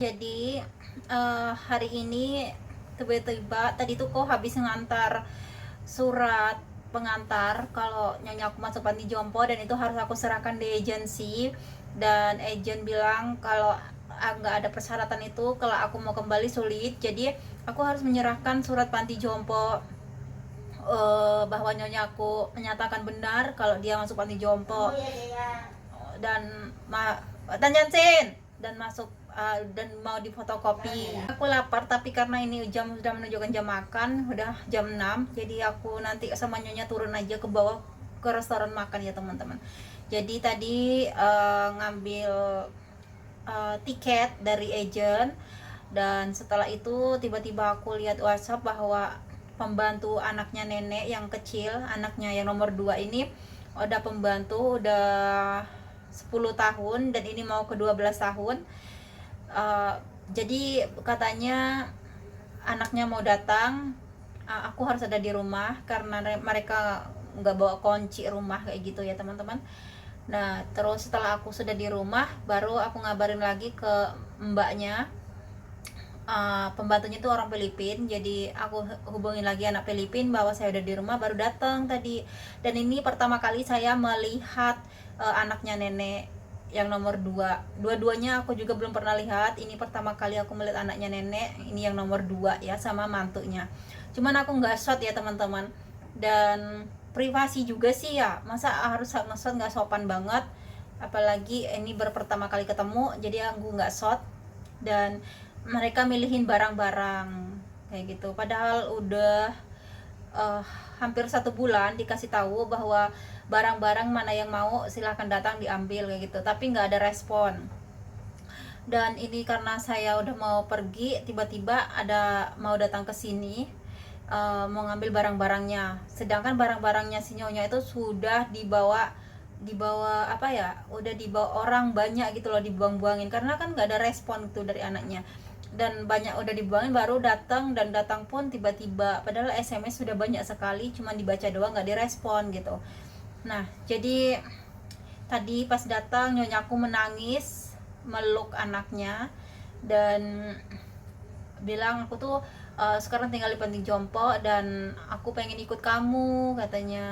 Jadi hari ini tiba-tiba tadi tuh kok habis ngantar surat pengantar kalau nyonya aku masuk panti jompo, dan itu harus aku serahkan di agensi. Dan agen bilang kalau nggak ada persyaratan itu, kalau aku mau kembali sulit. Jadi aku harus menyerahkan surat panti jompo, bahwa nyonya aku menyatakan benar kalau dia masuk panti jompo dan Tanjansin dan masuk, dan mau difotokopi. Aku lapar, tapi karena ini jam sudah menunjukkan jam makan, udah jam 6, jadi aku nanti sama nyonya turun aja ke bawah ke restoran makan ya teman-teman. Jadi tadi ngambil tiket dari agent, dan setelah itu tiba-tiba aku lihat WhatsApp bahwa pembantu anaknya nenek yang kecil, anaknya yang nomor 2 ini udah pembantu udah 10 tahun, dan ini mau ke 12 tahun. Jadi katanya anaknya mau datang, aku harus ada di rumah karena mereka nggak bawa kunci rumah kayak gitu ya teman-teman. Nah terus setelah aku sudah di rumah, baru aku ngabarin lagi ke mbaknya. Pembantunya itu orang Filipin, jadi aku hubungin lagi anak Filipin bahwa saya udah di rumah, baru datang tadi. Dan ini pertama kali saya melihat anaknya nenek yang nomor 2. Dua-duanya aku juga belum pernah lihat. Ini pertama kali aku melihat anaknya nenek ini yang nomor 2 ya, sama mantunya. Cuman aku nggak shot ya teman-teman, dan privasi juga sih ya, masa harus nge-shot, nggak sopan banget. Apalagi ini pertama kali ketemu, jadi aku nggak shot. Dan mereka milihin barang-barang kayak gitu, padahal udah uh, hampir 1 bulan dikasih tahu bahwa barang-barang mana yang mau silahkan datang diambil kayak gitu, tapi nggak ada respon. Dan ini karena saya udah mau pergi, tiba-tiba ada mau datang ke sini, mau ngambil barang-barangnya, sedangkan barang-barangnya si nyonya itu sudah dibawa apa ya, udah dibawa orang banyak gitu loh, dibuang-buangin karena kan nggak ada respon gitu dari anaknya. Dan banyak udah dibuangin, baru datang, dan datang pun tiba-tiba, padahal SMS sudah banyak sekali, cuma dibaca doang, nggak direspon gitu. Nah jadi tadi pas datang, nyonyaku menangis meluk anaknya dan bilang, aku tuh sekarang tinggal di Panti Jompo dan aku pengen ikut kamu katanya,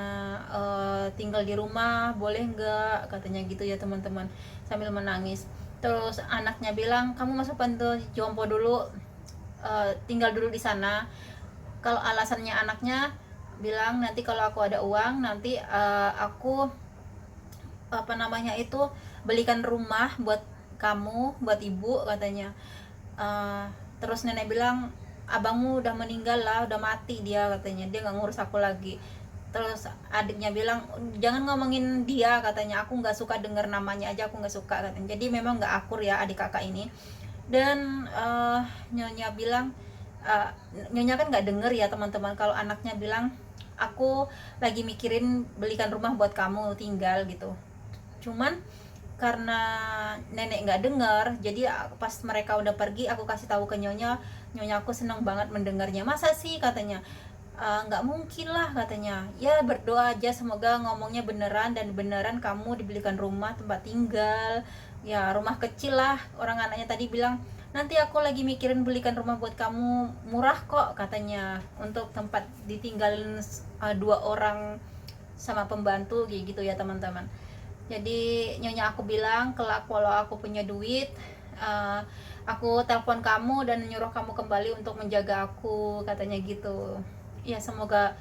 tinggal di rumah boleh nggak katanya gitu ya teman-teman, sambil menangis. Terus anaknya bilang, kamu masuk Panti Jompo dulu, tinggal dulu di sana. Kalau alasannya anaknya bilang, nanti kalau aku ada uang, nanti aku apa namanya itu, belikan rumah buat kamu, buat ibu katanya. uh, Terus nenek bilang, abangmu udah meninggal lah, udah mati dia katanya, dia nggak ngurus aku lagi. Terus adiknya bilang, jangan ngomongin dia katanya, aku nggak suka denger namanya aja, aku nggak suka katanya. Jadi memang nggak akur ya adik kakak ini. Dan nyonya bilang, uh, nyonya kan nggak denger ya teman-teman, kalau anaknya bilang, aku lagi mikirin belikan rumah buat kamu tinggal gitu. Cuman karena nenek nggak dengar, jadi pas mereka udah pergi, aku kasih tahu ke nyonya. Nyonya aku seneng banget mendengarnya. Masa sih katanya, nggak mungkin lah katanya, ya berdoa aja semoga ngomongnya beneran, dan beneran kamu dibelikan rumah tempat tinggal, ya rumah kecil lah. Orang anaknya tadi bilang, nanti aku lagi mikirin belikan rumah buat kamu, murah kok katanya, untuk tempat ditinggalin 2 orang sama pembantu gitu ya teman-teman. Jadi nyonya aku bilang, kalau aku punya duit, uh, aku telepon kamu dan nyuruh kamu kembali untuk menjaga aku katanya gitu. Ya semoga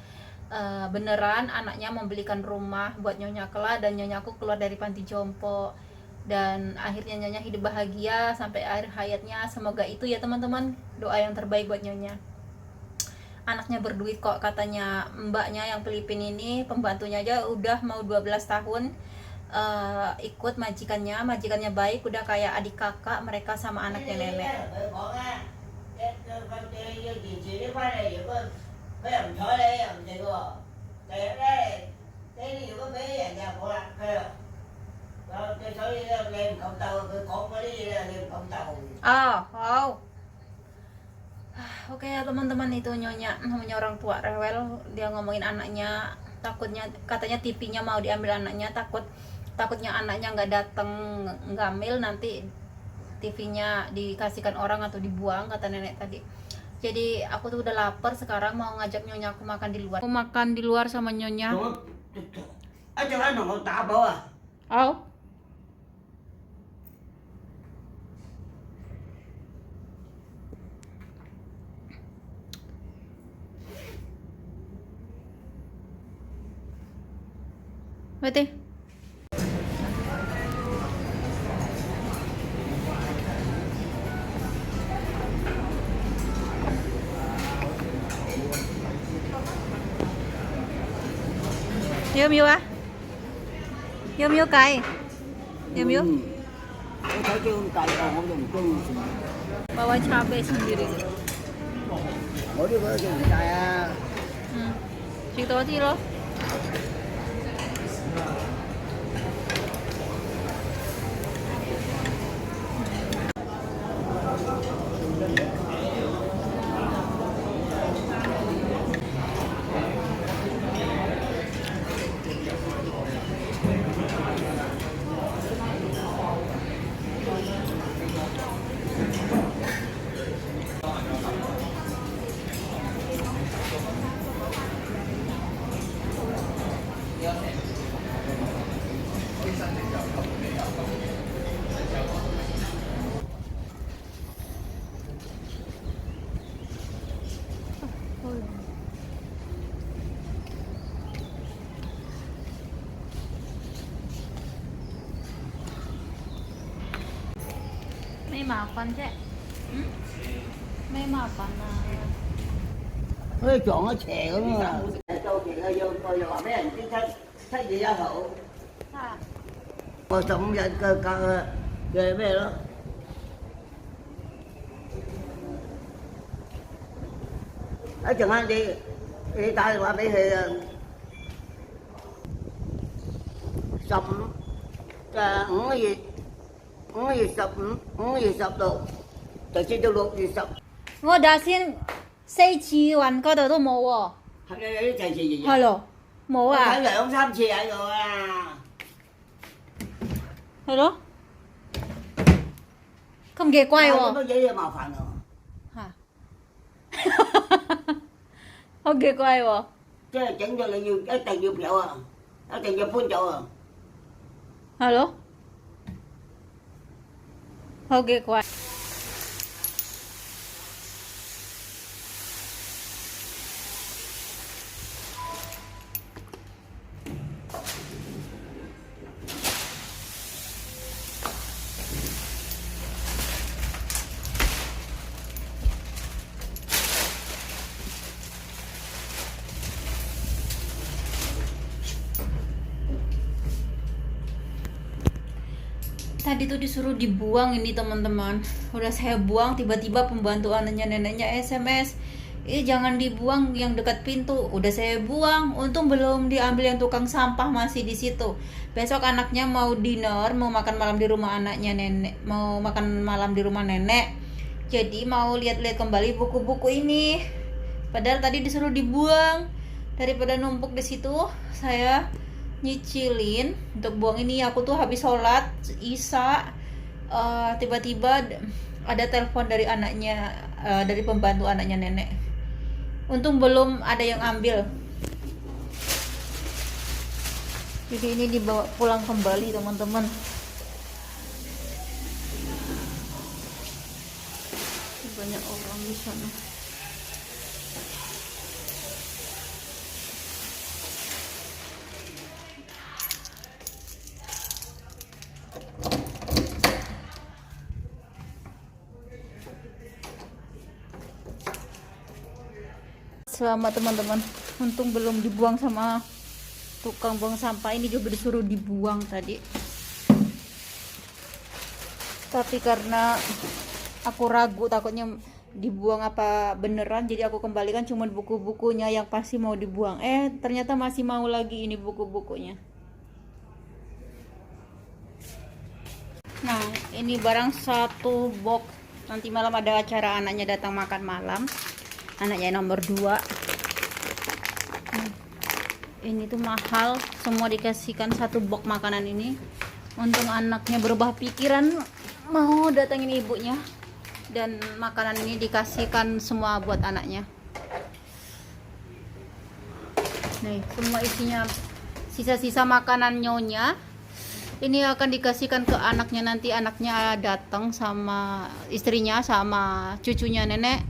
beneran anaknya membelikan rumah buat nyonya kelak, dan nyonya aku keluar dari panti jompo, dan akhirnya nyonya hidup bahagia sampai akhir hayatnya. Semoga itu ya teman-teman, doa yang terbaik buat nyonya. Anaknya berduit kok katanya, mbaknya yang Filipin ini, pembantunya aja udah mau 12 tahun ikut majikannya baik, udah kayak adik kakak mereka sama anaknya nenek. Oh. Oke ya teman-teman, itu nyonya namanya orang tua rewel, dia ngomongin anaknya, takutnya katanya TV-nya mau diambil anaknya, takutnya anaknya nggak datang ngambil, nanti TV-nya dikasihkan orang atau dibuang, kata nenek tadi. Jadi aku tuh udah lapar, sekarang mau ngajak nyonya aku makan di luar. Aku makan di luar sama nyonya. Oh. Berarti Yum yum à? Yum yum cay. Yum yum. Tôi thấy cái cay còn không dùng chung. Bawa cabai sendiri. Mỗi đứa có dùng cay à. Situ aja loh. May makan cek. May makan à. Cái chọn nó chè lắm mà. Châu chuyện là vô coi là mấy anh chính sách gì gia hậu. Mà sống dân cơ ghê mấy đó. Ở chừng anh đi tay qua mấy thì sống cái gì sập đồ. Từ trên châu lục gì sập. Ngô đã xin xây chi hoàn có đồ mồ à? Cái gì vậy? Hello. Mồ à? Phải lợi ông Sam chè rồi à. Hello. Không ghê quay à? Có gì mà phản rồi. Hả? Không ghê quay à? Chứ chẳng cho là nhiều cái tiền nhiều phiếu à. Cái tiền nhiều phun chỗ à. Halo. Không ghê quay. Tadi tuh disuruh dibuang ini teman-teman. Udah saya buang, tiba-tiba pembantu anaknya neneknya SMS, jangan dibuang yang dekat pintu. Udah saya buang, untung belum diambil yang tukang sampah, masih di situ. Besok anaknya mau dinner, mau makan malam di rumah anaknya nenek, mau makan malam di rumah nenek. Jadi mau lihat-lihat kembali buku-buku ini. Padahal tadi disuruh dibuang. Daripada numpuk di situ, saya nyicilin untuk buang ini. Aku tuh habis sholat isya, tiba-tiba ada telepon dari anaknya, dari pembantu anaknya nenek. Untung belum ada yang ambil. Jadi ini dibawa pulang kembali teman-teman. Banyak orang di sana. Selamat teman-teman, untung belum dibuang sama tukang buang sampah. Ini juga disuruh dibuang tadi, tapi karena aku ragu takutnya dibuang apa beneran, jadi aku kembalikan cuma buku-bukunya yang pasti mau dibuang. Ternyata masih mau lagi ini buku-bukunya. Nah ini barang satu box, nanti malam ada acara anaknya datang makan malam, anaknya nomor 2. Ini tuh mahal, semua dikasihkan satu box makanan ini. Untung anaknya berubah pikiran, mau datangin ibunya, dan makanan ini dikasihkan semua buat anaknya. Nih, semua isinya sisa-sisa makanan nyonya. Ini akan dikasihkan ke anaknya, nanti anaknya datang sama istrinya, sama cucunya nenek,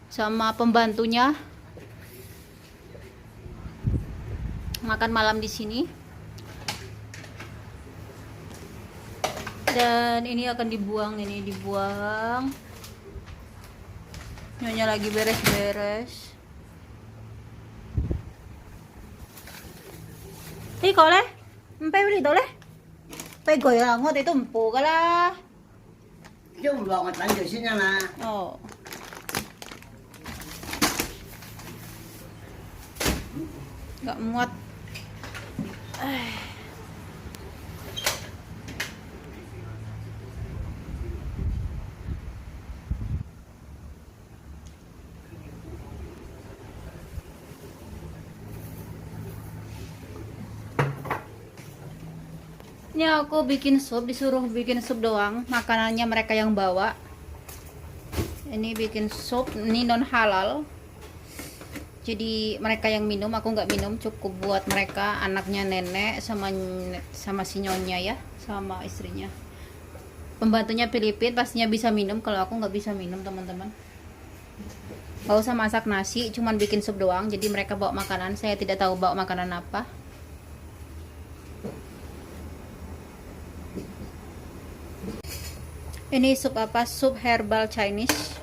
sama pembantunya. Makan malam di sini. Dan ini akan dibuang, ini dibuang. Nyonya lagi beres-beres. Ikaw le? Empe dito le? Pego ya ngot itu empu kala. Chứ không lọt mà tận được xin nha nè. Oh. Gak muat. Ini aku bikin sup, disuruh bikin sup doang, makanannya mereka yang bawa. Ini bikin sup, ini non halal. Jadi mereka yang minum, aku nggak minum, cukup buat mereka, anaknya nenek sama si nyonya ya, sama istrinya. Pembantunya Filipin pastinya bisa minum, kalau aku nggak bisa minum teman-teman. Gak usah masak nasi, cuman bikin sup doang. Jadi mereka bawa makanan, saya tidak tahu bawa makanan apa. Ini sup apa? Sup herbal Chinese.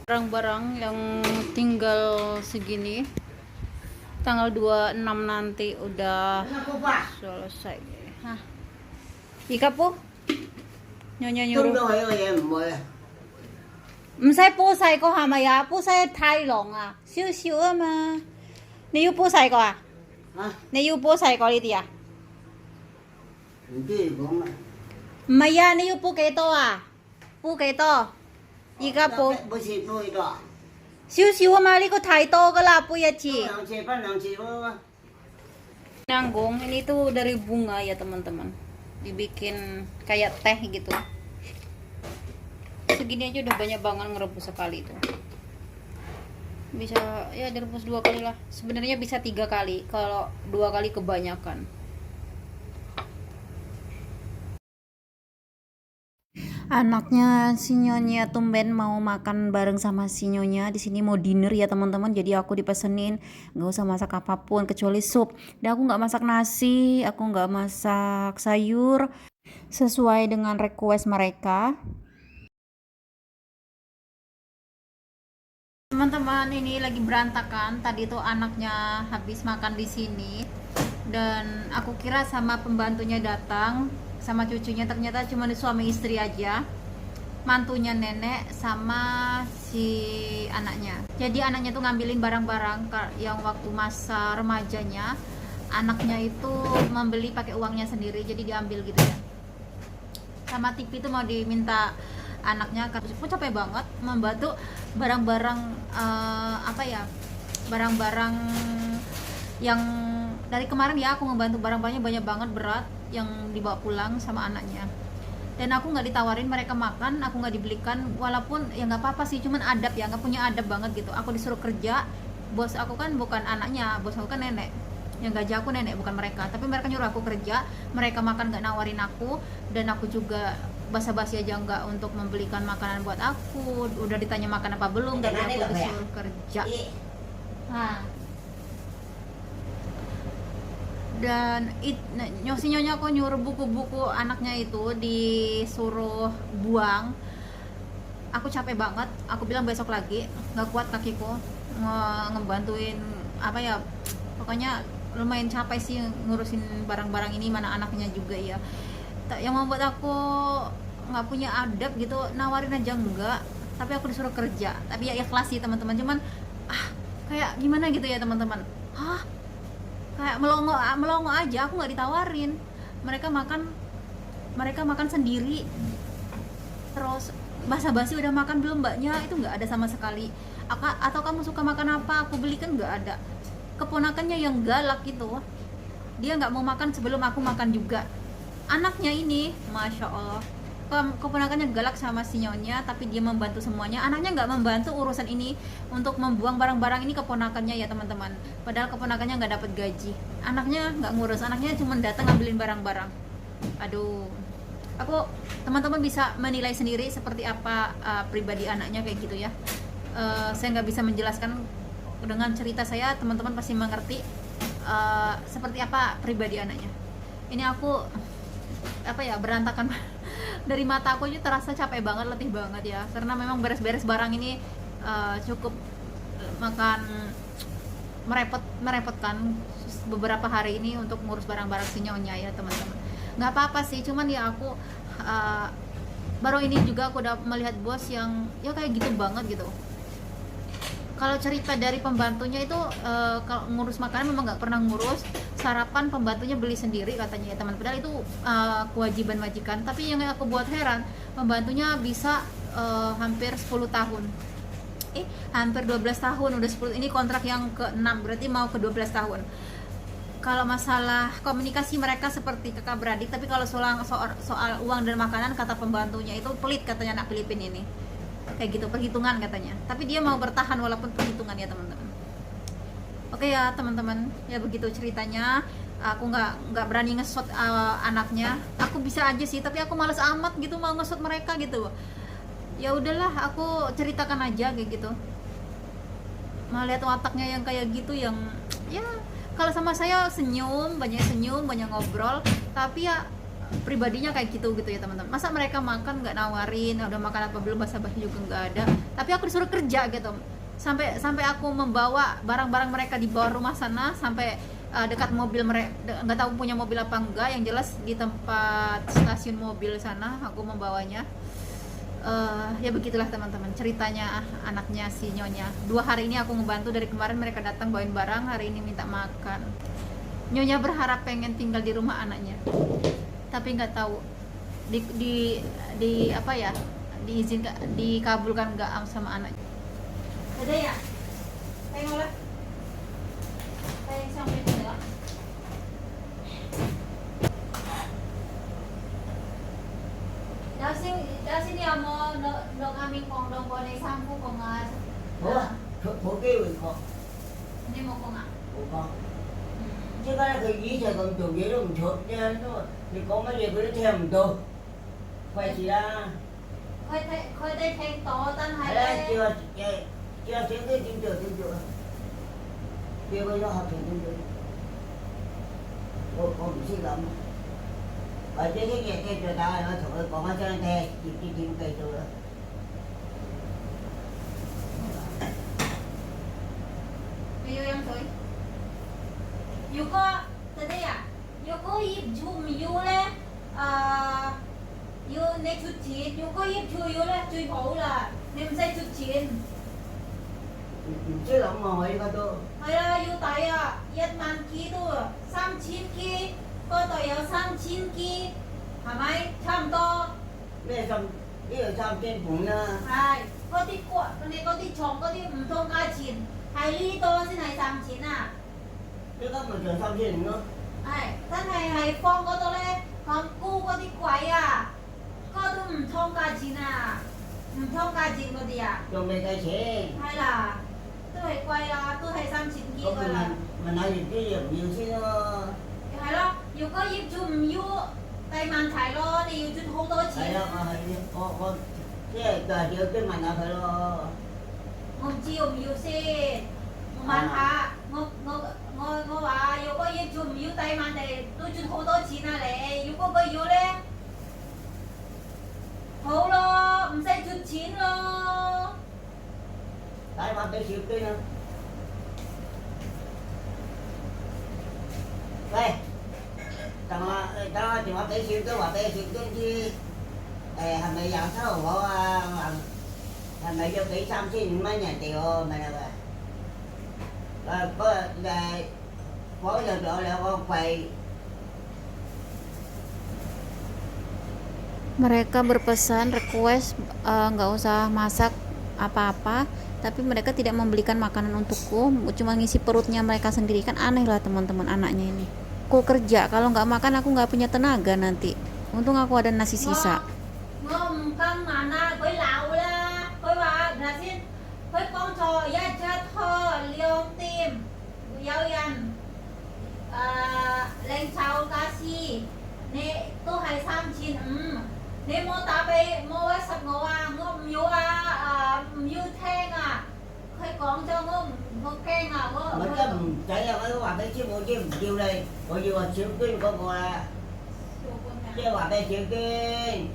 Barang-barang yang tinggal segini. Tanggal 26 nanti udah selesai. Hah. Ika po? Nyonya Không nyuruh. đâu hiểu em mời. 唔使煲細個係咪呀？煲細太濃啊，少少啊嘛。你要煲細個啊？ Hả? 你要煲細個呢啲啊？ Không biết cũng mà. 唔係啊，你要煲幾多啊？煲幾多？而家煲 Bữa xịt nuôi đó. 少少啊嘛，呢個太多噶啦，煲一次。 兩次pas兩次咯. Nanggung, ini tuh dari bunga ya teman-teman. Dibikin kayak teh gitu. Segini aja udah banyak banget ngerebus sekali itu. Bisa ya direbus 2 kali lah. Sebenarnya bisa 3 kali, kalau 2 kali kebanyakan. Anaknya si Nyonya tumben mau makan bareng sama si Nyonya. Di sini mau dinner ya teman-teman. Jadi aku dipesenin nggak usah masak apapun kecuali sup. Dan aku nggak masak nasi, aku nggak masak sayur, sesuai dengan request mereka. Teman-teman, ini lagi berantakan. Tadi tuh anaknya habis makan di sini dan aku kira sama pembantunya datang sama cucunya, ternyata cuma suami istri aja, mantunya nenek sama si anaknya. Jadi anaknya tuh ngambilin barang-barang yang waktu masa remajanya anaknya itu membeli pakai uangnya sendiri, jadi diambil gitu ya. Sama TV itu mau diminta anaknya, karena aku capek banget membantu barang-barang barang-barang yang dari kemarin ya, aku ngebantu barang-barangnya banyak banget, berat yang dibawa pulang sama anaknya. Dan aku nggak ditawarin mereka makan, aku nggak dibelikan, walaupun ya nggak apa-apa sih, cuman adab ya, nggak punya adab banget gitu. Aku disuruh kerja, bos aku kan bukan anaknya, bos aku kan nenek, yang gaji aku nenek bukan mereka, tapi mereka nyuruh aku kerja, mereka makan nggak nawarin aku, dan aku juga basa-basi aja nggak untuk membelikan makanan buat aku. Udah ditanya makan apa belum, tapi aku disuruh kerja. Nah, dan nyonya aku nyuruh buku-buku anaknya itu disuruh buang. Aku capek banget, aku bilang besok lagi, nggak kuat kakiku ngebantuin pokoknya lumayan capek sih ngurusin barang-barang ini, mana anaknya juga ya. Yang membuat aku nggak punya adab gitu, nawarin aja enggak, tapi aku disuruh kerja. Tapi ya ikhlas sih teman-teman, cuman kayak gimana gitu ya teman-teman, kayak melongo aja, aku nggak ditawarin. Mereka makan sendiri, terus basa-basi udah makan belum mbaknya, itu nggak ada sama sekali. Atau kamu suka makan apa, aku belikan, nggak ada. keponakannya yang galak gitu. Dia nggak mau makan sebelum aku makan juga. Anaknya ini, masya Allah, keponakannya galak sama si nyonya, tapi dia membantu semuanya. Anaknya nggak membantu urusan ini untuk membuang barang-barang ini keponakannya ya teman-teman. Padahal keponakannya nggak dapat gaji. Anaknya nggak ngurus, anaknya cuma datang ngambilin barang-barang. Aduh, aku teman-teman bisa menilai sendiri seperti apa pribadi anaknya kayak gitu ya. Saya nggak bisa menjelaskan dengan cerita saya, teman-teman pasti mengerti seperti apa pribadi anaknya. Ini aku apa ya, berantakan dari mata aku aja terasa capek banget, letih banget ya, karena memang beres-beres barang ini cukup makan merepotkan beberapa hari ini untuk ngurus barang-barang si nyonya ya teman-teman. Nggak apa-apa sih, cuman ya aku baru ini juga aku udah melihat bos yang ya kayak gitu banget gitu. Kalau cerita dari pembantunya itu kalau ngurus makanan memang nggak pernah ngurus, sarapan pembantunya beli sendiri katanya ya teman. Padahal itu kewajiban majikan. Tapi yang aku buat heran, pembantunya bisa hampir 10 tahun. Hampir 12 tahun, udah 10, ini kontrak yang ke-6, berarti mau ke 12 tahun. Kalau masalah komunikasi mereka seperti kakak beradik, tapi kalau soal uang dan makanan, kata pembantunya itu pelit katanya anak Filipina ini. Kayak gitu, perhitungan katanya. Tapi dia mau bertahan walaupun perhitungan ya teman-teman. Oke ya teman-teman, ya begitu ceritanya. Aku nggak berani ngesot anaknya. Aku bisa aja sih, tapi aku males amat gitu mau ngesot mereka gitu. Ya udahlah, aku ceritakan aja kayak gitu. Melihat wataknya yang kayak gitu, yang ya kalau sama saya senyum, banyak ngobrol, tapi ya pribadinya kayak gitu ya teman-teman. Masa mereka makan nggak nawarin, udah makan apa belum, basa-basi juga nggak ada. Tapi aku disuruh kerja gitu. Sampai aku membawa barang-barang mereka di bawah rumah sana sampai dekat mobil mereka, nggak tahu punya mobil apa enggak, yang jelas di tempat stasiun mobil sana aku membawanya. Ya begitulah teman-teman ceritanya anaknya si nyonya. 2 hari ini aku ngebantu, dari kemarin mereka datang bawain barang, hari ini minta makan. Nyonya berharap pengen tinggal di rumah anaknya, tapi nggak tahu di apa ya, diizinkan, dikabulkan nggak sama anaknya. Ada ya? Tengoklah. Tengok sampai tengok. Dasin ya mo no aming kong dong ko na sampu ko nga. Có kêu rồi có. Hindi mo ko nga. Có. Chứ cái gì thì còn chủ nghĩa đồng chốt nha nó thì có mấy gì cứ theo mình tôi. Quay chị ra. ค่อยได้แทงต่อตั้นให้ Hay เลย là chưa tiếng cái tiếng chưa. Chưa có học tiếng chưa. Có một xí lắm. Ở trên cái gì cây trời ta nó thổi còn ở trên đây chỉ cây trời đó. Ayo yang toy. Yuko tadi ya. Yuko ip jum yu le. Yu ne chút chín. Yuko ip chu yu le chui hổ là nem sai chút chín. Chứ lắm mà mấy con tôi. Hay là yu tay à. Yết man ki tu. 3,000 ki. Có tôi yếu 3,000 ki. Hả mày? Chăm to. Đây xong trên bụng nha. Hay. Có tí quả. Cái này có tí chồng. Có tí thông ca chín. Hay lý to xin này 3,000 à. Chứ có một trường xong trên nữa. Thân hay phong có tôi lên. Còn cu có tí quái à. Có tôi thông ca chín à. Thông ca chín có gì à. Trong đây cái xe. Hay là tôi hay quay là tôi hay 3,000 ki Có gọi là. mà nói gì cái gì nhiều xí nó. Hay đó. Dù có giúp chùm dù. Tay màn thải lo thì dù chút hô tôi Hay chín. đó có cái cờ chưa cái mà nó phải lo. Ngồi chiều dù xe. Màn hạ. Ngồi bà. Dù có giúp chùm dù tay màn này. Tôi chút hô tôi chín à lệ. Dù có bởi dù lên. Hô lo. Không say chút chín lo. Tại mà cái xíu cái nữa. Đây. Tao chỉ mà cái xíu cái chứ. Hàm này dạo sao có hàm này vô kỹ xăm xin mấy nhà tiền mà nè bà. Có phó giờ rõ là con quầy. Mereka berpesan request nggak usah masak apa-apa, tapi mereka tidak membelikan makanan untukku, cuma ngisi perutnya mereka sendiri. Kan aneh lah teman-teman, anaknya ini. Aku kerja, kalau nggak makan aku nggak punya tenaga nanti. Untung aku ada nasi sisa. Ngom căng mà na với lão la với bà là xin với con trò ya cha thơ liêu tim yêu yan lên chào ca si nè tôi hay sam chín nè mô ta bê mô á sập ngô à ngom yêu yêu thang à khơi con cho ngom ngô keng à Mấy cái chạy ra mấy bà bé chiếc bộ chiếc chiều đây có gì mà chiều kinh có bà chứ bà bé chiều kinh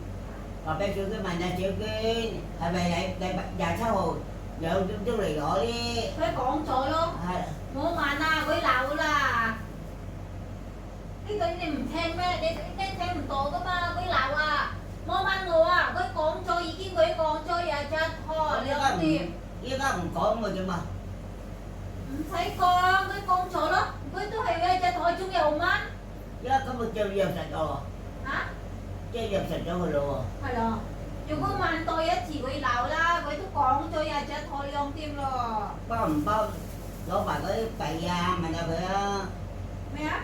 bà bé chiều kinh mà nhà chiều kinh hay về lại nhà xã hội giờ chú lại gọi đi với con trò luôn mô mà na với lão là cái này mình thêm mẹ cái thêm mình tổ cơ mà với lão à mô ăn ngủ à với con trò ý kiến với con trò à cha thò liêu tìm với các con mà chứ mà thấy con với con trò đó với tôi hay về cha thò chung dầu man với có một chơi giờ sạch rồi hả chơi giờ sạch rồi rồi phải đó chúng có man tôi á chỉ với lão là với tôi con trò à cha thò liêu tìm rồi bao đó bà cái bày ra mà nó phải mẹ á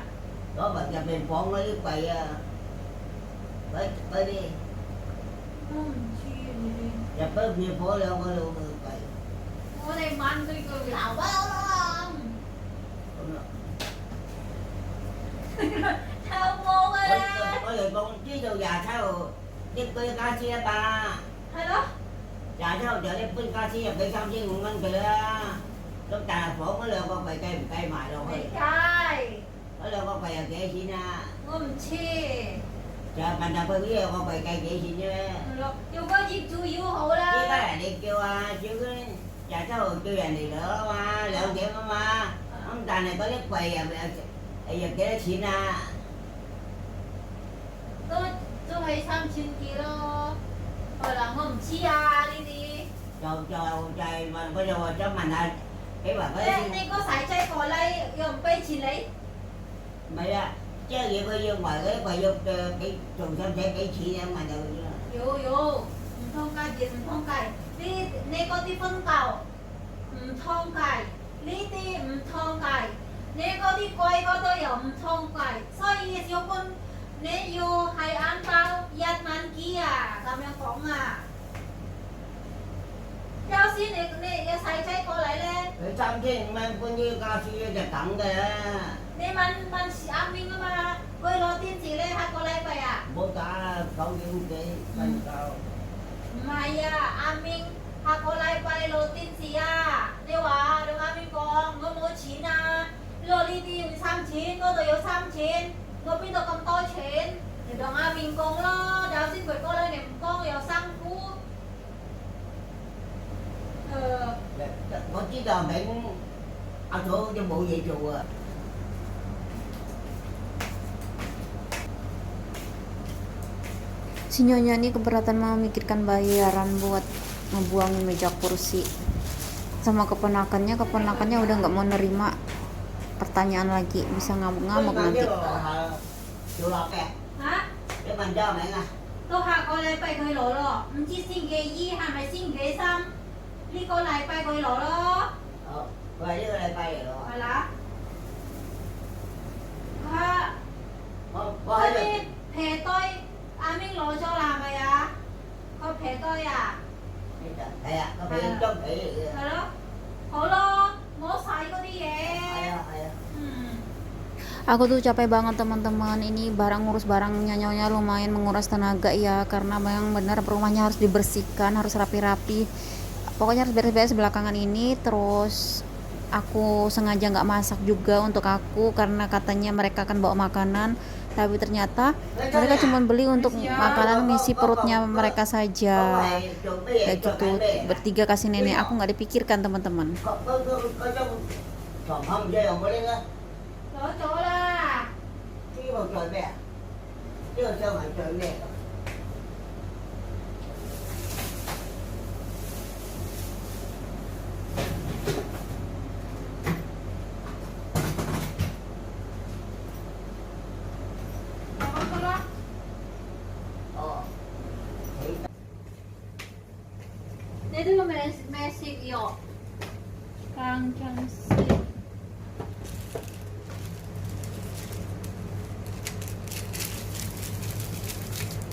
đó bà gặp mình phong nó đi bày bày đi chi gì gặp bếp như phố đâu có đâu bày ở đây man tôi cười lão bao lắm sao vô ơi có người con chứ đâu già sao đi quê ca xe bà hay đó già sao giờ đi quê ca xe cái xong chứ cũng ăn kìa lúc ta phổ có leo con bày cây mài đâu mấy cái có leo con bày kệ gì nè ngâm chi chờ mình đã có biết con bày cây kệ gì nhé dù có dịp chú yêu hậu chứ cái là này đi kêu chứ cái già sao kêu anh đi nữa mà leo kệ mà ông ta này có lấy quầy bây giờ cái đó xịn à tôi hay xăm chín kg rồi là ngâm chi à đi đi trời mà bây giờ cho mình là cái bà cái đây có sải chay cỏ lấy dùng cây chín lấy mày à chứ vậy bây giờ ngoài cái bà vô cái trồng xăm sẽ cái chị em mà đâu yo thông cài gì thông cài đi này có đi phân cầu thông cài đi đi thông cài này có đi quay có tôi dùng thông cài所以有คนnày yo hay ăn bao yết man kia làm em phóng à giao xin này sải chay cỏ lấy lên cái xăm chứ mà con như cao su cho tặng kìa này man ăn mình mà quay lo tin gì lên hay có lấy vậy à bố ta không những cái mình cao Maya aming ako lai pa lo tin siya. Dewa, dong aming kong ngo chín à. Lo li ti yung sam chín, ngo to yo sam chín. Ngo pin to kam to chín. Để dong aming kong lo, đào xin quay cô lên niệm con yo sang phu. có chỉ là mình ăn số cho bộ về chùa Si Nyonya ini keberatan memikirkan bayaran buat ngebuangin meja kursi sama keponakannya udah nggak mau nerima pertanyaan lagi, bisa ngamuk-ngamuk nanti. chùa lọt kìa Hả? để mình cho mẹ nè Tôi hạ cô lai pa coi lỗ lo. Chỉ xin ghế y hà mày xin ghế sam. Li cô lai pa coi lỗ lo. rồi đứa này bay rồi Phải là. Ha. có Thôi hết đi, thề tôi mình lỗ cho làm vậy à? Có thề tôi à? thầy à có phải trong thầy Thôi đó. Hổ lo, ngó sai có đi thầy vậy. à thầy à Aku tuh capek banget teman-teman, ini ngurus barangnya Nyonya lumayan menguras tenaga ya, karena memang benar rumahnya harus dibersihkan, harus rapi-rapi, pokoknya harus beres-beres belakangan ini. Terus aku sengaja nggak masak juga untuk aku karena katanya mereka akan bawa makanan, tapi ternyata mereka cuma beli untuk makanan ngisi perutnya mereka saja. Kayak gitu, bertiga kasih nenek, aku nggak dipikirkan teman-teman. có trong phòng không dây không có lên á Lỗ chỗ là. cái bầu trời mẹ chứ sao mà trời mẹ Có đó. thì Này tôi là mẹ xịt yo. Pangcangsi.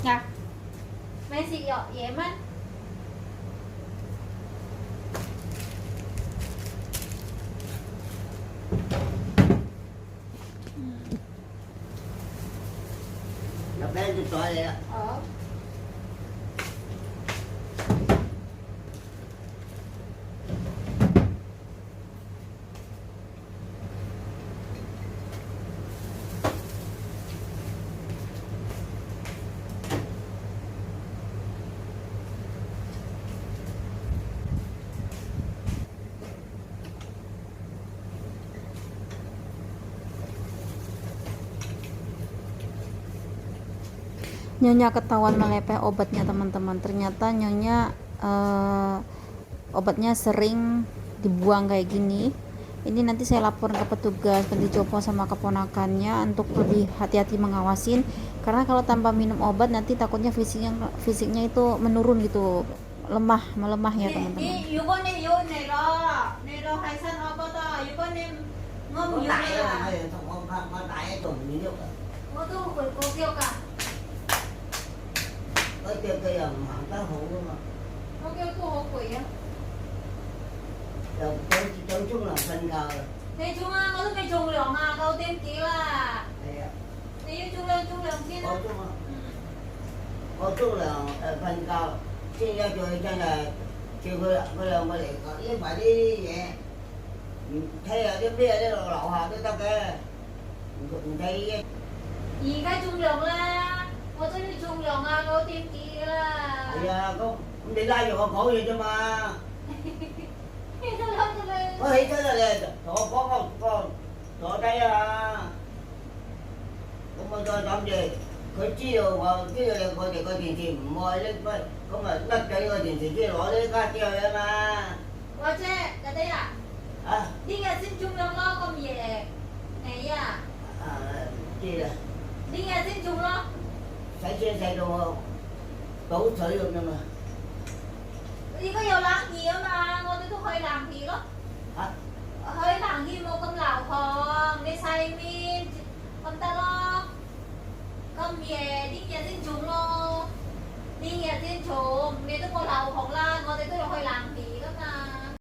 Nha. Mấy xì dọ dễ mất. Nó bé tôi coi đây á. Ờ. Nyonya ketahuan melepeh obatnya teman-teman. Ternyata Nyonya obatnya sering dibuang kayak gini. Ini nanti saya laporan ke petugas Panti Jompo sama keponakannya untuk lebih hati-hati mengawasin. Karena kalau tanpa minum obat nanti takutnya fisiknya itu menurun gitu, melemah ya teman-teman. 이거는 요 내려 할산 어거다. 이거는 Có ngâm tại nhiều là là. không có tại tuần như nước. Tôi phải cô kêu cả. Có kêu cái hàng cá hũ mà. Cô kêu cô hộ quỷ á. Rồi tôi chung là phần cờ. Thì chúng có thức cái trùng lượng à, câu tiên ký là. Thì trung lượng kia đó. Có chung là phần cờ. Xin ra chơi cho là chiều cái lần mà lại có ý phải đi vậy. Thấy ở cái bia đấy là lậu hạt cái tao kê. Thấy Gì cái trung lượng là. Có thức cái trung lượng à, câu tiên ký là. bây giờ có đi ra rồi con khổ gì chứ mà. Có thấy thế là liền, có đây à, cũng mà cho làm gì, có chiều mà cái này có tiền thì mua lên có mà đất cái có tiền thì kia攞lên cá chiều đấy mà. Có chứ, cái đấy à. À, Đi nghe xin trung lượng lo con gì này à. chi là, Đi nghe xin trung lo. xài đồ tủ sử dụng nhưng mà, Đi có nhiều làng gì mà, ngồi tôi hơi làng gì đó. hả? Hơi làng gì một con lão hòn, đi xay min, con ta lo. Con về đi nghe xin trung lo. Đi nghe xin trung, nghe tôi có lão hòn la, ngồi tôi hơi làng